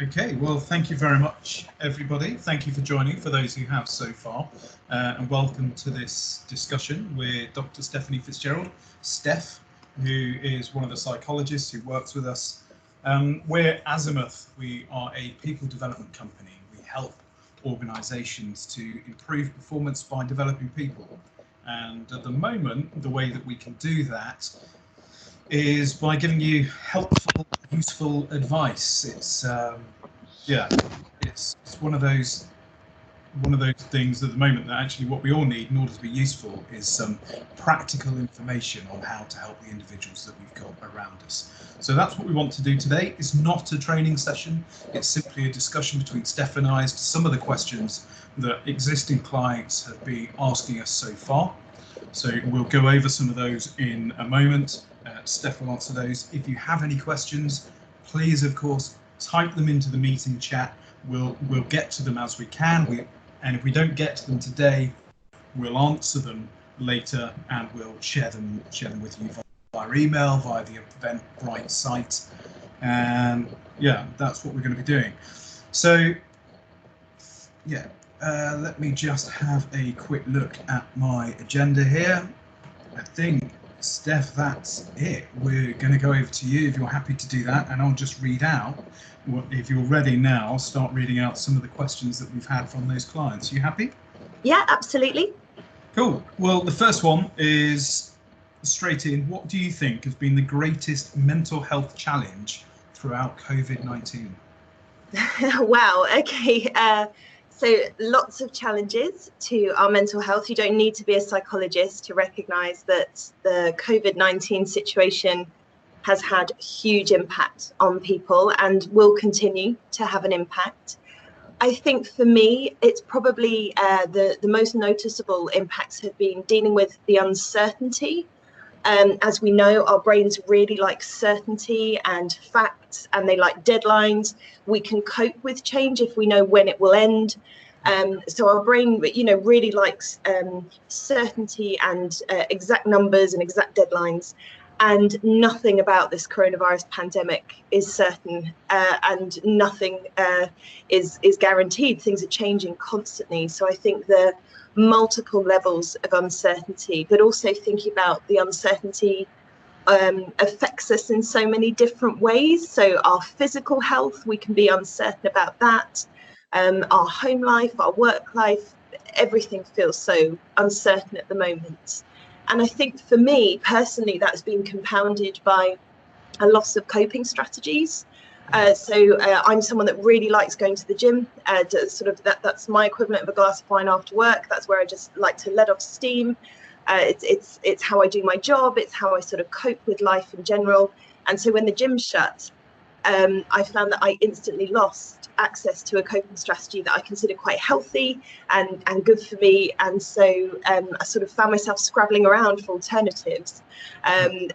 Okay, well, thank you very much, everybody. Thank you for joining, for those who have so far, and welcome to this discussion with Dr. Stephanie Fitzgerald, Steph, who is one of the psychologists who works with us. We're AZIMUTH. We are a people development company. We help organisations to improve performance by developing people. And at the moment, the way that we can do that is by giving you helpful, useful advice. It's one of those things at the moment that actually what we all need in order to be useful is some practical information on how to help the individuals that we've got around us. So that's what we want to do today. It's not a training session. It's simply a discussion between Steph and I as to some of the questions that existing clients have been asking us so far. So we'll go over some of those in a moment. Steph will answer those. If you have any questions, please, of course, type them into the meeting chat. We'll get to them as we can. And if we don't get to them today, we'll answer them later, and we'll share them with you via email, via the Eventbrite site. And yeah, that's what we're going to be doing. So yeah, let me just have a quick look at my agenda here. I think, Steph, that's it. We're going to go over to you if you're happy to do that, and I'll just read out. If you're ready now, I'll start reading out some of the questions that we've had from those clients. You happy? Yeah, absolutely. Cool. Well, the first one is straight in. What do you think has been the greatest mental health challenge throughout COVID-19? Wow. Okay. So lots of challenges to our mental health. You don't need to be a psychologist to recognise that the COVID-19 situation has had a huge impact on people and will continue to have an impact. I think for me, it's probably the most noticeable impacts have been dealing with the uncertainty. As we know, our brains really like certainty and facts, and they like deadlines. We can cope with change if we know when it will end. So our brain, really likes certainty and exact numbers and exact deadlines. And nothing about this coronavirus pandemic is certain, and nothing is guaranteed. Things are changing constantly. So I think the multiple levels of uncertainty, but also thinking about the uncertainty affects us in so many different ways. So our physical health, we can be uncertain about that. Our home life, our work life, everything feels so uncertain at the moment. And I think for me personally, that's been compounded by a loss of coping strategies. So I'm someone that really likes going to the gym. That's my equivalent of a glass of wine after work. That's where I just like to let off steam. It's how I do my job. It's how I sort of cope with life in general. And so when the gym shut, I found that I instantly lost access to a coping strategy that I consider quite healthy and good for me. And so I sort of found myself scrabbling around for alternatives. I've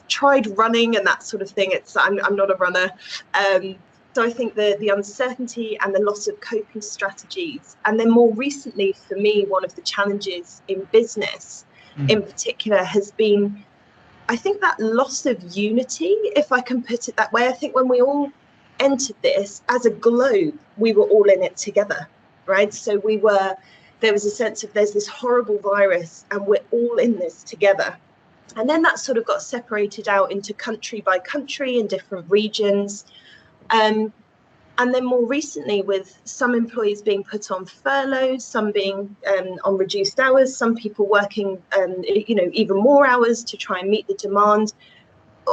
tried running and that sort of thing. I'm not a runner. So I think the uncertainty and the loss of coping strategies, and then more recently for me, one of the challenges in business in particular has been, I think, that loss of unity, if I can put it that way. I think when we all entered this as a globe, we were all in it together, right? So there was a sense of there's this horrible virus and we're all in this together. And then that sort of got separated out into country by country in different regions. And then more recently, with some employees being put on furlough, some being on reduced hours, some people working, even more hours to try and meet the demand.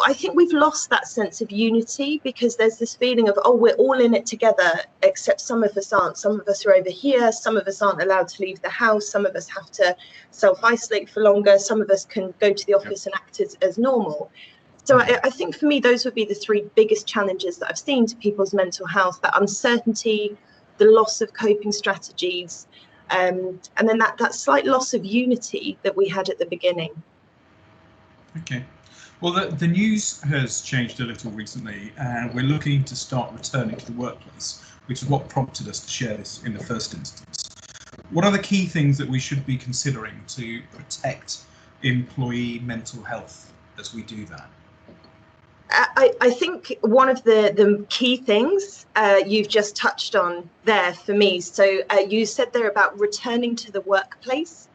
I think we've lost that sense of unity because there's this feeling of, oh, we're all in it together, except some of us aren't. Some of us are over here. Some of us aren't allowed to leave the house. Some of us have to self-isolate for longer. Some of us can go to the office and act as normal. So I think for me, those would be the three biggest challenges that I've seen to people's mental health: that uncertainty, the loss of coping strategies, and then that slight loss of unity that we had at the beginning. Okay. Well, the news has changed a little recently, and we're looking to start returning to the workplace, which is what prompted us to share this in the first instance. What are the key things that we should be considering to protect employee mental health as we do that? I think one of the key things you've just touched on there for me. So you said there about returning to the workplace.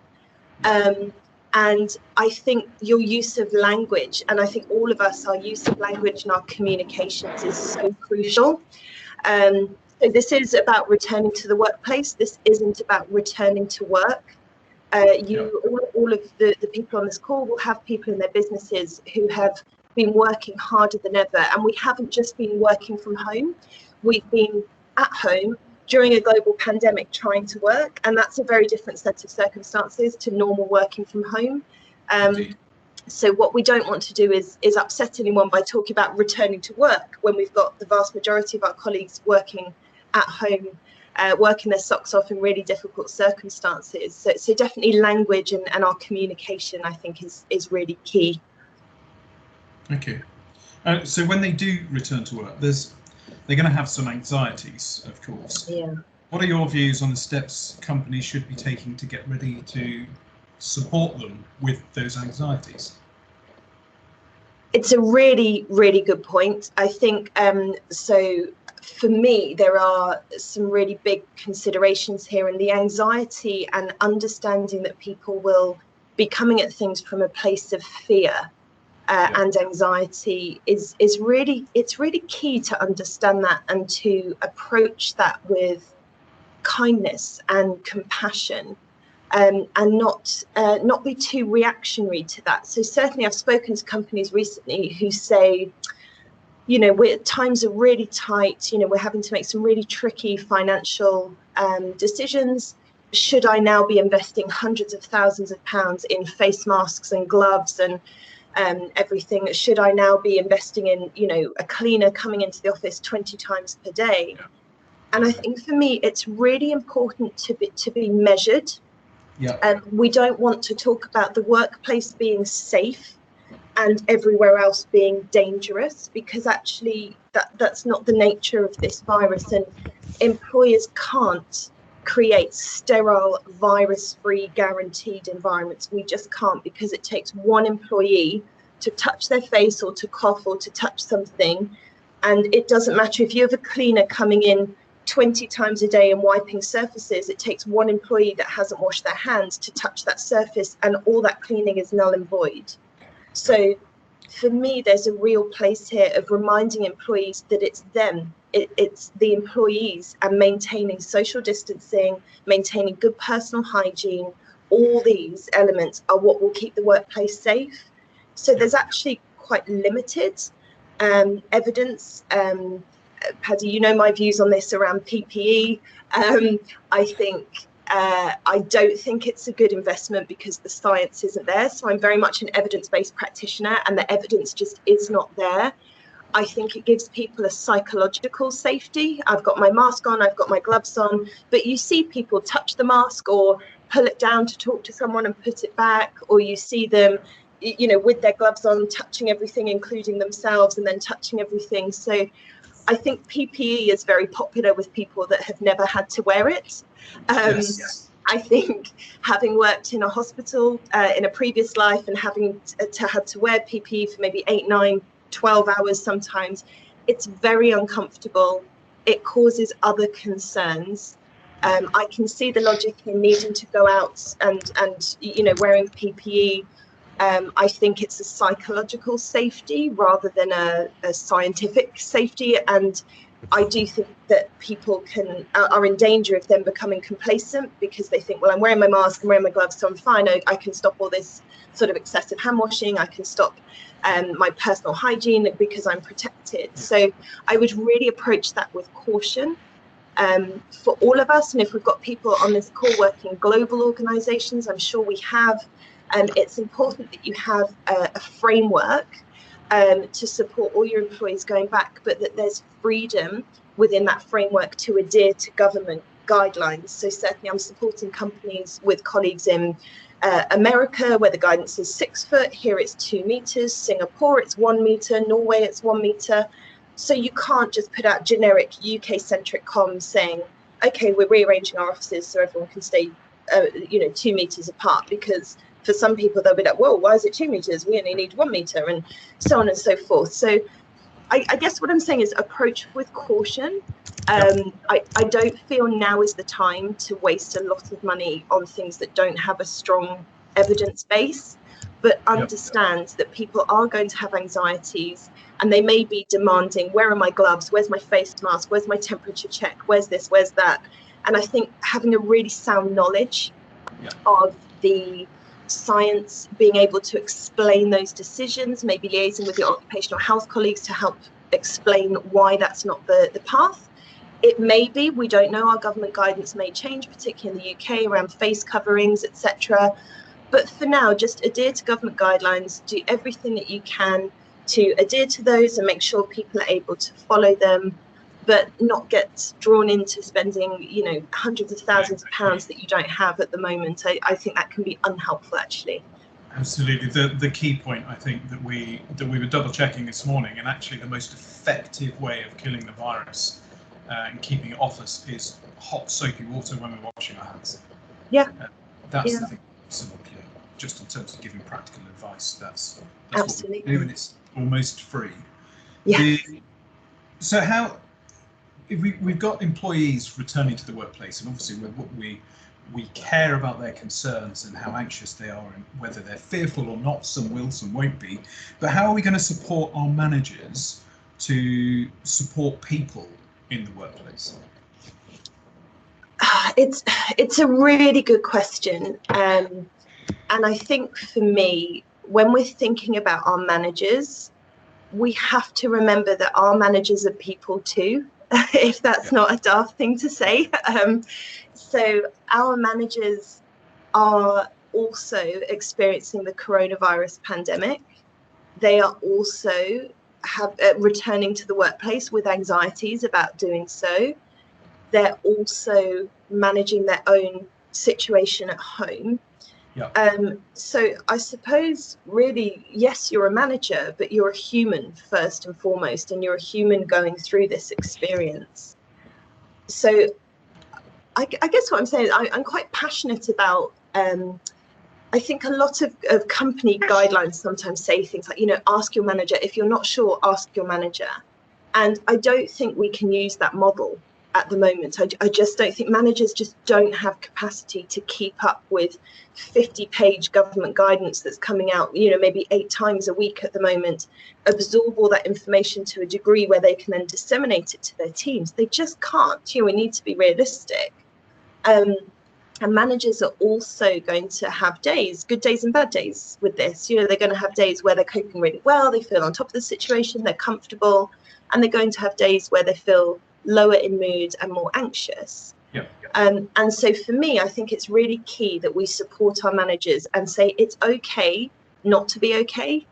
And I think your use of language, and I think all of us, our use of language and our communications is so crucial. So this is about returning to the workplace. This isn't about returning to work. All of the people on this call will have people in their businesses who have been working harder than ever. And we haven't just been working from home. We've been at home during a global pandemic trying to work. And that's a very different set of circumstances to normal working from home. So what we don't want to do is upset anyone by talking about returning to work when we've got the vast majority of our colleagues working at home, working their socks off in really difficult circumstances. So definitely language and our communication, I think, is really key. Okay. So when they do return to work, they're going to have some anxieties, of course. Yeah. What are your views on the steps companies should be taking to get ready to support them with those anxieties? It's a really, really good point. I think so. For me, there are some really big considerations here, and the anxiety and understanding that people will be coming at things from a place of fear and anxiety is really key to understand that and to approach that with kindness and compassion, and not be too reactionary to that. So certainly I've spoken to companies recently who say, you know, times are really tight, you know, we're having to make some really tricky financial decisions. Should I now be investing hundreds of thousands of pounds in face masks and gloves and everything? Should I now be investing in, you know, a cleaner coming into the office 20 times per day? And I think for me, it's really important to be measured. We don't want to talk about the workplace being safe and everywhere else being dangerous, because actually that's not the nature of this virus, and employers can't create sterile, virus-free, guaranteed environments. We just can't, because it takes one employee to touch their face or to cough or to touch something, and it doesn't matter if you have a cleaner coming in 20 times a day and wiping surfaces. It takes one employee that hasn't washed their hands to touch that surface, and all that cleaning is null and void. So for me, there's a real place here of reminding employees that it's them, it's the employees, and maintaining social distancing, maintaining good personal hygiene. All these elements are what will keep the workplace safe. So there's actually quite limited evidence. Paddy, you know my views on this around PPE. I don't think it's a good investment because the science isn't there. So I'm very much an evidence-based practitioner, and the evidence just is not there. I think it gives people a psychological safety. I've got my mask on, I've got my gloves on, but you see people touch the mask or pull it down to talk to someone and put it back, or you see them, you know, with their gloves on, touching everything, including themselves, and then touching everything. So I think PPE is very popular with people that have never had to wear it. Yes. I think having worked in a hospital in a previous life and having had to wear PPE for maybe 8, 9, 12 hours sometimes, it's very uncomfortable. It causes other concerns. I can see the logic in needing to go out and you know, wearing PPE. I think it's a psychological safety rather than a scientific safety, and I do think that people are in danger of them becoming complacent because they think, well, I'm wearing my mask, I'm wearing my gloves, so I'm fine. I can stop all this sort of excessive hand washing. I can stop my personal hygiene because I'm protected. So I would really approach that with caution for all of us. And if we've got people on this call working in global organizations, I'm sure we have. It's important that you have a framework to support all your employees going back, but that there's freedom within that framework to adhere to government guidelines. So certainly I'm supporting companies with colleagues in America, where the guidance is 6 foot, here it's 2 meters, Singapore it's 1 meter, Norway it's 1 meter. So you can't just put out generic UK-centric comms saying, okay, we're rearranging our offices so everyone can stay 2 meters apart, because for some people they'll be like, whoa, why is it 2 meters? We only need 1 meter, and so on and so forth. So I guess what I'm saying is approach with caution. I don't feel now is the time to waste a lot of money on things that don't have a strong evidence base, but understand that people are going to have anxieties, and they may be demanding, where are my gloves? Where's my face mask? Where's my temperature check? Where's this? Where's that? And I think having a really sound knowledge of the science, being able to explain those decisions, maybe liaising with your occupational health colleagues to help explain why that's not the path. It may be, we don't know, our government guidance may change, particularly in the UK around face coverings, etc. But for now, just adhere to government guidelines, do everything that you can to adhere to those and make sure people are able to follow them, but not get drawn into spending, you know, hundreds of thousands of pounds that you don't have at the moment. I think that can be unhelpful, actually. Absolutely. The key point, I think, that we were double checking this morning, and actually the most effective way of killing the virus and keeping it off us is hot soapy water when we're washing our hands. Yeah. That's the thing. Just in terms of giving practical advice, that's absolutely what we do, and it's almost free. Yeah. So how, if we've got employees returning to the workplace, and obviously we care about their concerns and how anxious they are and whether they're fearful or not. Some will, some won't be. But how are we going to support our managers to support people in the workplace? It's a really good question. And I think for me, when we're thinking about our managers, we have to remember that our managers are people too, if that's not a daft thing to say. So our managers are also experiencing the coronavirus pandemic. They are also returning to the workplace with anxieties about doing so. They're also managing their own situation at home. So I suppose really, yes, you're a manager, but you're a human first and foremost, and you're a human going through this experience. So I guess what I'm saying is I'm quite passionate about, I think a lot of company guidelines sometimes say things like, you know, ask your manager. If you're not sure, ask your manager. And I don't think we can use that model at the moment. I just don't think managers just don't have capacity to keep up with 50-page government guidance that's coming out, you know, maybe 8 times a week at the moment, absorb all that information to a degree where they can then disseminate it to their teams. They just can't. You know, we need to be realistic. And managers are also going to have days, good days and bad days with this. You know, they're going to have days where they're coping really well, they feel on top of the situation, they're comfortable, and they're going to have days where they feel lower in mood and more anxious. And so for me, I think it's really key that we support our managers and say it's okay not to be okay.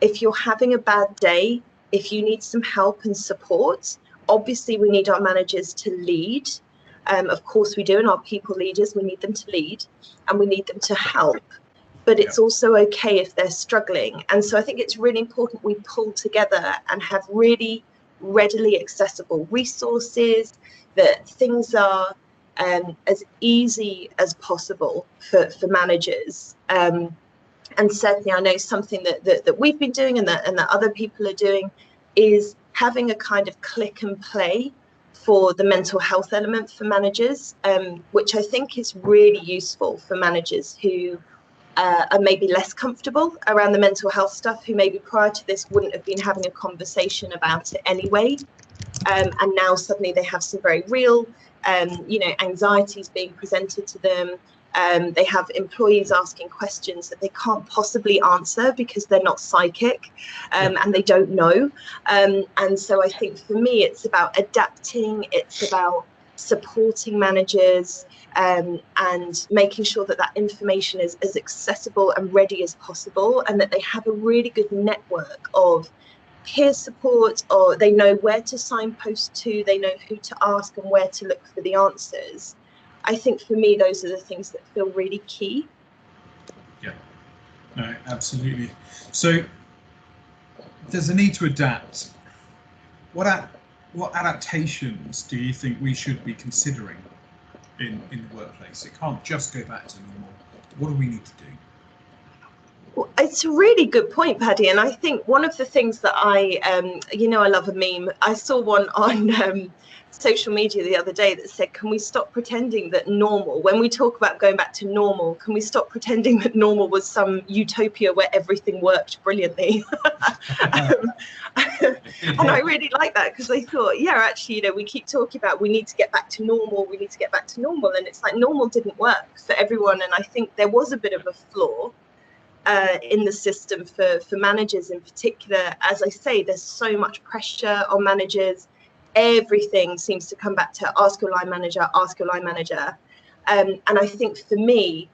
If you're having a bad day, if you need some help and support, obviously we need our managers to lead. Of course we do, and our people leaders, we need them to lead and we need them to help. But it's also okay if they're struggling. And so I think it's really important we pull together and have really readily accessible resources, that things are as easy as possible for managers. And certainly I know something that we've been doing and that other people are doing is having a kind of click and play for the mental health element for managers, which I think is really useful for managers who are maybe less comfortable around the mental health stuff, who maybe prior to this wouldn't have been having a conversation about it anyway. And now suddenly they have some very real, you know, anxieties being presented to them. They have employees asking questions that they can't possibly answer because they're not psychic, and they don't know. And so I think for me, it's about adapting, it's about supporting managers, and making sure that that information is as accessible and ready as possible, and that they have a really good network of peer support, or they know where to signpost to, they know who to ask and where to look for the answers. I think for me, those are the things that feel really key. Yeah, no, absolutely. So there's a need to adapt. What adaptations do you think we should be considering in the workplace? It can't just go back to normal. What do we need to do? Well, it's a really good point, Paddy. And I think one of the things that I love a meme. I saw one on social media the other day that said, can we stop pretending that normal, when we talk about going back to normal, can we stop pretending that normal was some utopia where everything worked brilliantly? And I really like that, because I thought, yeah, actually, we keep talking about we need to get back to normal, we need to get back to normal. And it's like normal didn't work for everyone. And I think there was a bit of a flaw in the system for managers in particular. As I say, there's so much pressure on managers. Everything seems to come back to ask your line manager, ask your line manager. And I think for me,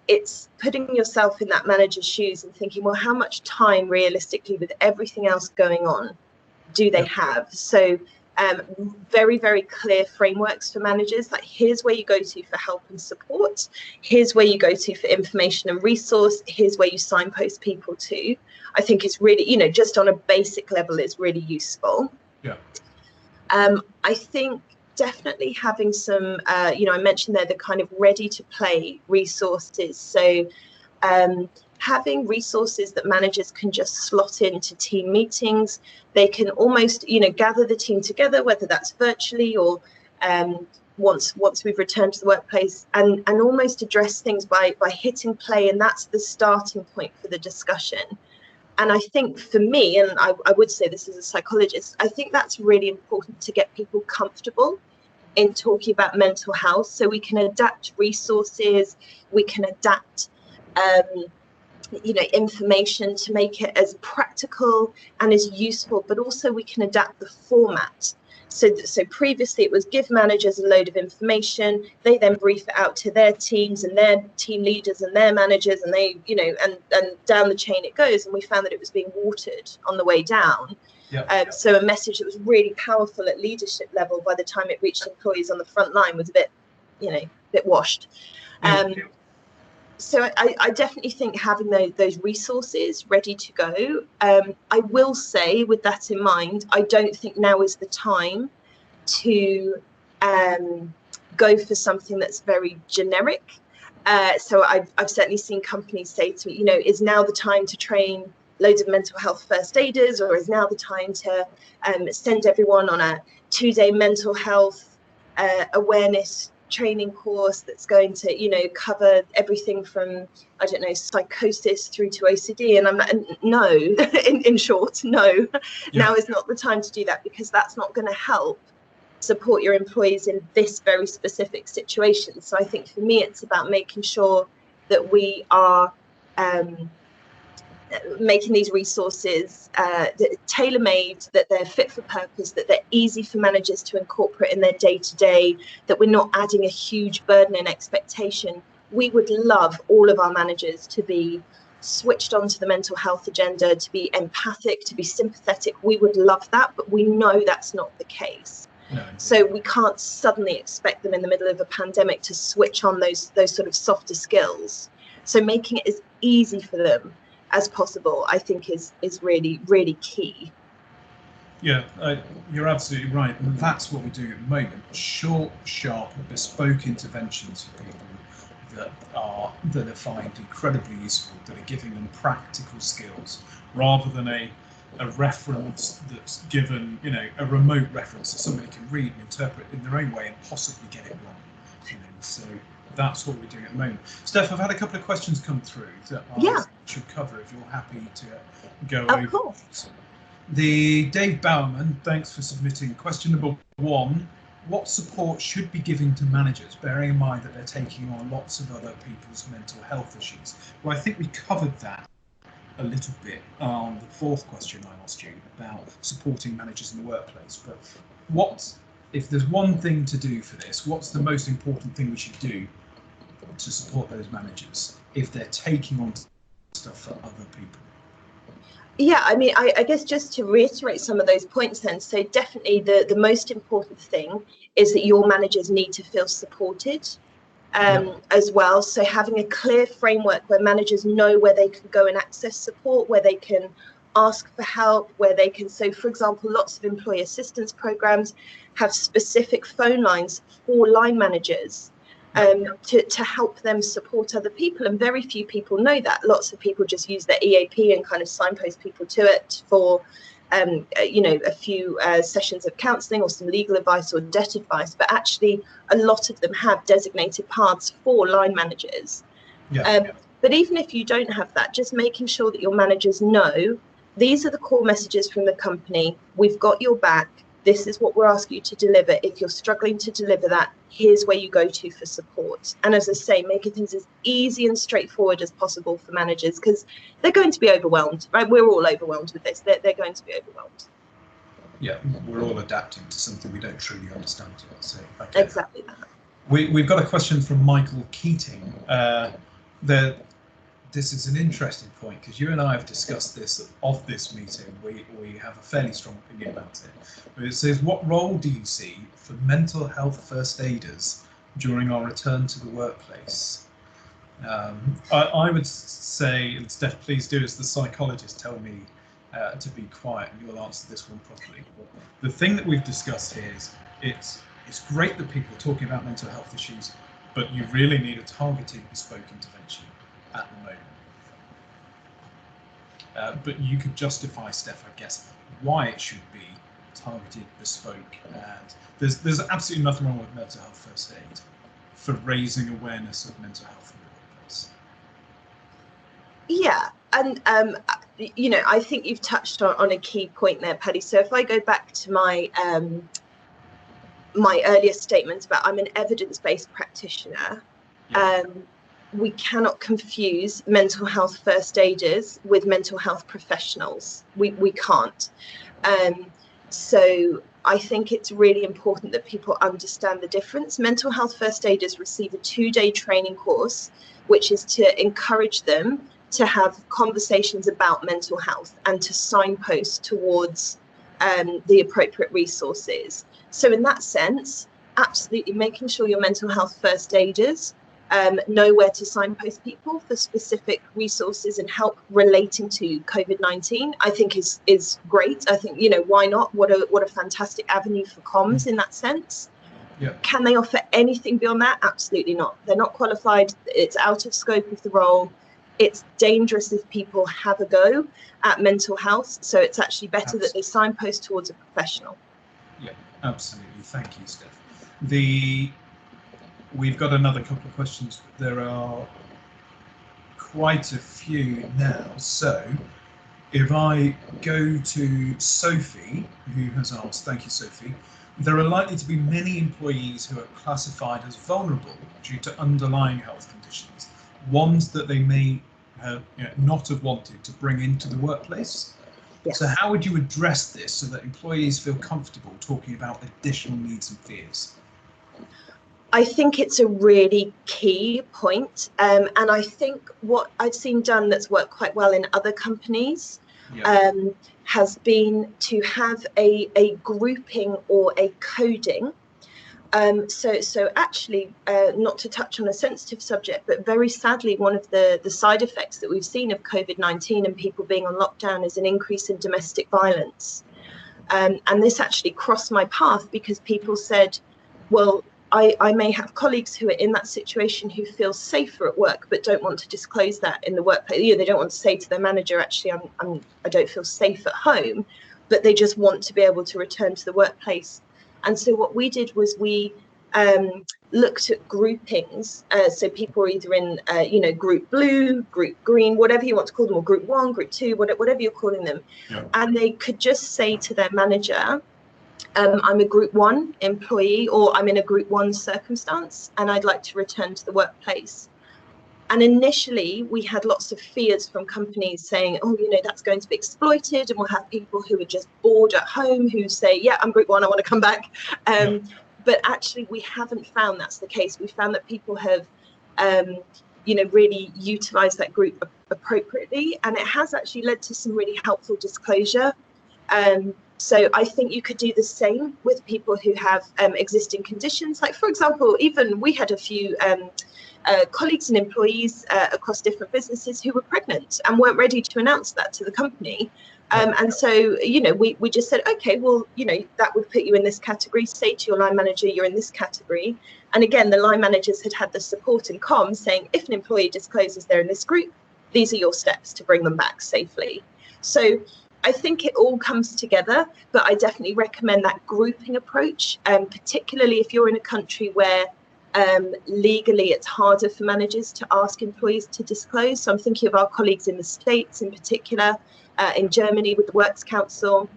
it's putting yourself in that manager's shoes and thinking, well, how much time realistically with everything else going on do they have? So very, very clear frameworks for managers, like here's where you go to for help and support, here's where you go to for information and resource, here's where you signpost people to. I think it's really, just on a basic level, is really useful. Yeah. I think definitely having some, I mentioned there the kind of ready to play resources. So having resources that managers can just slot into team meetings. They can almost, gather the team together, whether that's virtually or once we've returned to the workplace, and almost address things by hitting play. And that's the starting point for the discussion. And I think for me, and I would say this as a psychologist, I think that's really important to get people comfortable in talking about mental health, so we can adapt resources, we can adapt information to make it as practical and as useful, but also we can adapt the format. So previously it was give managers a load of information, they then brief it out to their teams and their team leaders and their managers, and they, and down the chain it goes. And we found that it was being watered on the way down. Yep. So a message that was really powerful at leadership level, by the time it reached employees on the front line, was a bit washed. So I definitely think having those resources ready to go. I will say, with that in mind, I don't think now is the time to go for something that's very generic. So I've certainly seen companies say to me, is now the time to train loads of mental health first aiders, or is now the time to send everyone on a 2-day mental health awareness training course that's going to cover everything from, I don't know, psychosis through to OCD? And I'm like, no. in short, no. Yeah. Now is not the time to do that, because that's not going to help support your employees in this very specific situation. So I think for me, it's about making sure that we are making these resources tailor-made, that they're fit for purpose, that they're easy for managers to incorporate in their day-to-day, that we're not adding a huge burden and expectation. We would love all of our managers to be switched on to the mental health agenda, to be empathic, to be sympathetic. We would love that, but we know that's not the case. No. So we can't suddenly expect them in the middle of a pandemic to switch on those sort of softer skills. So making it as easy for them as possible, I think, is really, really key. Yeah, you're absolutely right. And that's what we're doing at the moment. Short, sharp, bespoke interventions for people that are find incredibly useful, that are giving them practical skills, rather than a reference that's given, a remote reference that somebody can read and interpret in their own way and possibly get it wrong. So that's what we're doing at the moment. Steph, I've had a couple of questions come through that I should cover if you're happy to go over. Of course. The Dave Bowerman, thanks for submitting. Question number 1, what support should be given to managers, bearing in mind that they're taking on lots of other people's mental health issues? Well, I think we covered that a little bit on the 4th question I asked you about supporting managers in the workplace. But if there's one thing to do for this, what's the most important thing we should do to support those managers if they're taking on stuff for other people? Yeah, I mean, I guess just to reiterate some of those points then, so definitely the most important thing is that your managers need to feel supported as well. So having a clear framework where managers know where they can go and access support, where they can ask for help, where they can, so for example, lots of employee assistance programs have specific phone lines for line managers. to help them support other people. And very few people know that. Lots of people just use their EAP and kind of signpost people to it for a few sessions of counselling or some legal advice or debt advice, but actually a lot of them have designated paths for line managers. But even if you don't have that, just making sure that your managers know these are the core messages from the company. We've got your back. This is what we're asking you to deliver. If you're struggling to deliver that, here's where you go to for support. And as I say, making things as easy and straightforward as possible for managers, because they're going to be overwhelmed, right? We're all overwhelmed with this. They're going to be overwhelmed. Yeah, we're all adapting to something we don't truly understand yet. So exactly that. We've got a question from Michael Keating. This is an interesting point, because you and I have discussed this off this meeting. We have a fairly strong opinion about it. But it says, what role do you see for mental health first aiders during our return to the workplace? I would say, and Steph, please do as the psychologists tell me to be quiet, and you'll answer this one properly. The thing that we've discussed here is it's great that people are talking about mental health issues, but you really need a targeted, bespoke intervention at the moment. But you could justify, Steph, I guess, why it should be targeted, bespoke, and there's absolutely nothing wrong with mental health first aid for raising awareness of mental health in the workplace. Yeah, and I think you've touched on a key point there, Paddy. So if I go back to my my earlier statement about I'm an evidence-based practitioner, we cannot confuse mental health first aiders with mental health professionals. We can't. So I think it's really important that people understand the difference. Mental health first aiders receive a 2-day training course, which is to encourage them to have conversations about mental health and to signpost towards the appropriate resources. So in that sense, absolutely making sure your mental health first aiders know where to signpost people for specific resources and help relating to COVID-19, I think is great. I think, why not? What a fantastic avenue for comms in that sense. Yeah. Can they offer anything beyond that? Absolutely not. They're not qualified. It's out of scope of the role. It's dangerous if people have a go at mental health. So it's actually better that they signpost towards a professional. Yeah, absolutely. Thank you, Steph. We've got another couple of questions, but there are quite a few now. So if I go to Sophie, who has asked, thank you, Sophie, there are likely to be many employees who are classified as vulnerable due to underlying health conditions, ones that they may not have wanted to bring into the workplace. Yes. So how would you address this so that employees feel comfortable talking about additional needs and fears? I think it's a really key point. And I think what I've seen done that's worked quite well in other companies has been to have a grouping or a coding. So actually, not to touch on a sensitive subject, but very sadly, one of the side effects that we've seen of COVID-19 and people being on lockdown is an increase in domestic violence. And this actually crossed my path because people said, well, I may have colleagues who are in that situation who feel safer at work, but don't want to disclose that in the workplace. They don't want to say to their manager, actually, I don't feel safe at home, but they just want to be able to return to the workplace. And so what we did was we looked at groupings. So people are either in, group blue, group green, whatever you want to call them, or group 1, group 2, whatever you're calling them. Yeah. And they could just say to their manager, I'm a group 1 employee, or I'm in a group 1 circumstance, and I'd like to return to the workplace. And initially, we had lots of fears from companies saying, oh, that's going to be exploited. And we'll have people who are just bored at home who say, yeah, I'm group 1, I want to come back. But actually, we haven't found that's the case. We found that people have, really utilized that group appropriately. And it has actually led to some really helpful disclosure. So I think you could do the same with people who have existing conditions. Like, for example, even we had a few colleagues and employees across different businesses who were pregnant and weren't ready to announce that to the company. And so, you know, we just said, okay, well, you know, that would put you in this category. Say to your line manager, you're in this category. And again, the line managers had the support in comms saying, if an employee discloses they're in this group, these are your steps to bring them back safely. So I think it all comes together, but I definitely recommend that grouping approach, particularly if you're in a country where legally it's harder for managers to ask employees to disclose. So I'm thinking of our colleagues in the States in particular, in Germany with the Works Council.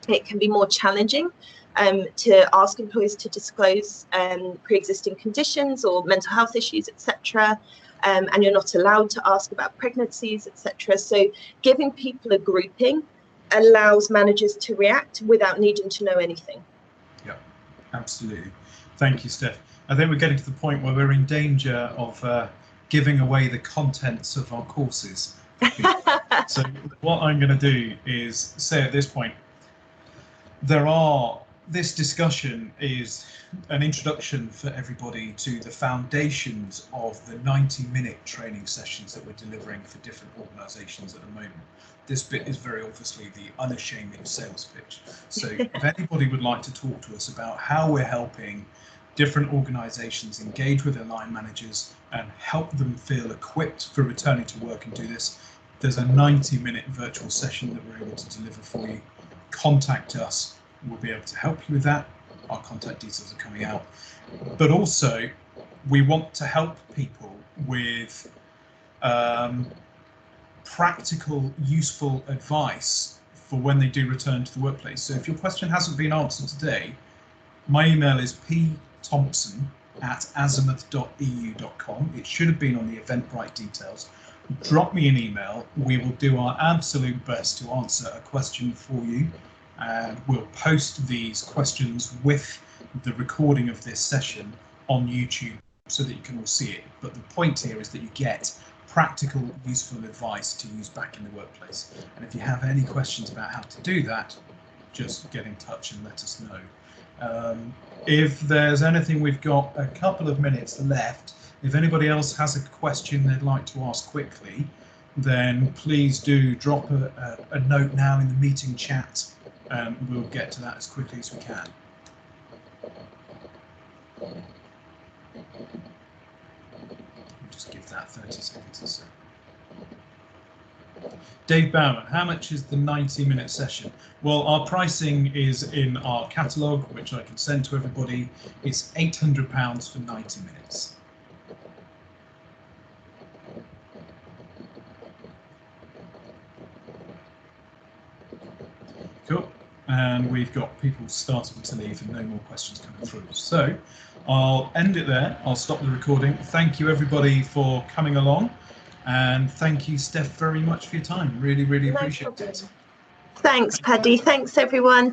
It can be more challenging to ask employees to disclose pre-existing conditions or mental health issues, etc. And you're not allowed to ask about pregnancies, etc. So giving people a grouping allows managers to react without needing to know anything. Yeah, absolutely. Thank you, Steph. I think we're getting to the point where we're in danger of giving away the contents of our courses. So what I'm going to do is say at this point, this discussion is an introduction for everybody to the foundations of the 90-minute training sessions that we're delivering for different organisations at the moment. This bit is very obviously the unashamed sales pitch. So if anybody would like to talk to us about how we're helping different organisations engage with their line managers and help them feel equipped for returning to work and do this, there's a 90-minute virtual session that we're able to deliver for you. Contact us. We'll be able to help you with that. Our contact details are coming out. But also, we want to help people with practical, useful advice for when they do return to the workplace. So if your question hasn't been answered today, my email is pthompson@azimuth.eu.com. It should have been on the Eventbrite details. Drop me an email. We will do our absolute best to answer a question for you. And we'll post these questions with the recording of this session on YouTube so that you can all see it. But the point here is that you get practical, useful advice to use back in the workplace. And if you have any questions about how to do that, just get in touch and let us know. If there's anything, we've got a couple of minutes left. If anybody else has a question they'd like to ask quickly, then please do drop a note now in the meeting chat. We'll get to that as quickly as we can. Just give that 30 seconds or so. Dave Bowman, how much is the 90-minute session? Well, our pricing is in our catalogue, which I can send to everybody. It's £800 for 90 minutes. Cool. And we've got people starting to leave and no more questions coming through. So I'll end it there. I'll stop the recording. Thank you, everybody, for coming along. And thank you, Steph, very much for your time. Really, really appreciate it. Thanks, Paddy. Thanks, everyone.